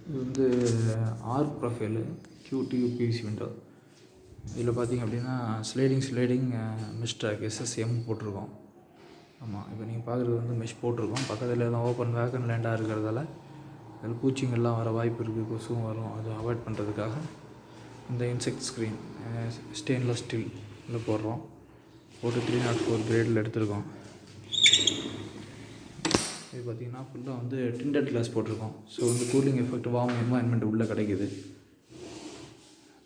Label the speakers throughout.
Speaker 1: இது வந்து arch profile QTU PVC window. இதில் பார்த்திங்க அப்படின்னா ஸ்லைடிங் மிஸ்ட்ராக் SSM போட்டிருக்கோம். ஆமாம், இப்போ நீங்கள் பார்க்குறது வந்து மெஷ் போட்டிருக்கோம். பக்கத்தில் எல்லாம் ஓப்பன் வேக்கன் லேண்டாக இருக்கிறதால அதில் பூச்சிங்கள்லாம் வர வாய்ப்பு இருக்குது, கொசுவும் வரும். அதை அவாய்ட் பண்ணுறதுக்காக இந்த இன்செக்ட் ஸ்க்ரீன் ஸ்டெயின்லெஸ் ஸ்டீலில் போடுறோம். போட்டு 304 கிரேடில் எடுத்திருக்கோம். இது பார்த்திங்கன்னா ஃபுல்லாக வந்து டிண்டட் கிளாஸ் போட்டிருக்கோம். ஸோ வந்து கூலிங் எஃபெக்ட், வார்ம் என்வாயன்மெண்ட் உள்ளே கிடைக்குது.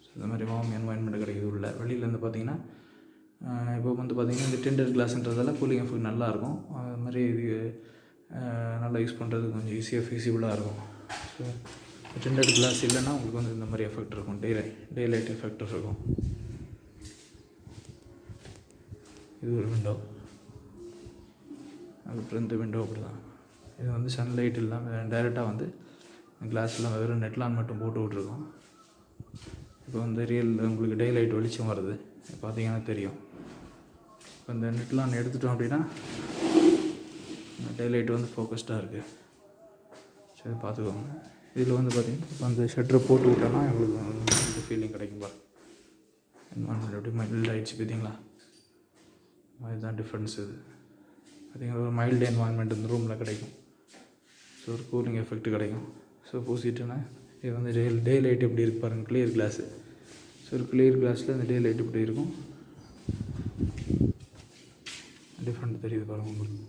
Speaker 1: ஸோ இந்த மாதிரி வார்ம் என்வாயன்மெண்ட் கிடைக்குது உள்ளே. வெளியிலேருந்து பார்த்திங்கன்னா இப்போ வந்து பார்த்திங்கன்னா இந்த டிண்டட் கிளாஸ்ன்றதால கூலிங் எஃபெக்ட் நல்லாயிருக்கும். அது மாதிரி இது நல்லா யூஸ் பண்ணுறதுக்கு கொஞ்சம் ஈஸியாக ஃபீஸிபிளாக இருக்கும். ஸோ டிண்டட் கிளாஸ் இல்லைன்னா உங்களுக்கு வந்து இந்த மாதிரி எஃபெக்ட் இருக்கும், டே லைட் எஃபெக்ட் இருக்கும். இது ஒரு விண்டோ. அதுக்கப்புறம் இந்த விண்டோ அப்படி தான். இது வந்து சன்லைட் இல்லாமல் டைரெக்டாக வந்து கிளாஸ்லாம் வெறும் நெட்லான் மட்டும் போட்டு விட்ருக்கோம். இப்போ வந்து உங்களுக்கு டே லைட் வெளிச்சம் வருது, பார்த்தீங்கன்னா தெரியும். இப்போ இந்த நெட்லான் எடுத்துட்டோம் அப்படின்னா டே லைட் வந்து ஃபோக்கஸ்டாக இருக்குது. சரி, பார்த்துக்கோங்க. இதில் வந்து பார்த்திங்கன்னா இப்போ அந்த ஷட்டரை போட்டு விட்டோன்னா எங்களுக்கு இந்த ஃபீலிங் கிடைக்கும். என்வான்மெண்ட் எப்படி மைல்டு ஆகிடுச்சு பார்த்தீங்களா? அதுதான் டிஃப்ரென்ஸ். இது பார்த்திங்கன்னா ஒரு மைல்டு என்வான்மெண்ட் இந்த ரூமில் கிடைக்கும். ஸோ ஒரு கூலிங் எஃபெக்ட் கிடைக்கும். ஸோ பூசிட்டுன்னா இது வந்து டே லைட் எப்படி இருக்கு பாருங்கள், கிளியர் கிளாஸு. ஸோ ஒரு கிளியர் கிளாஸில் இந்த டே லைட் இப்படி இருக்கும். டிஃப்ரெண்ட் தெரியுது பாருங்கள் உங்களுக்கு.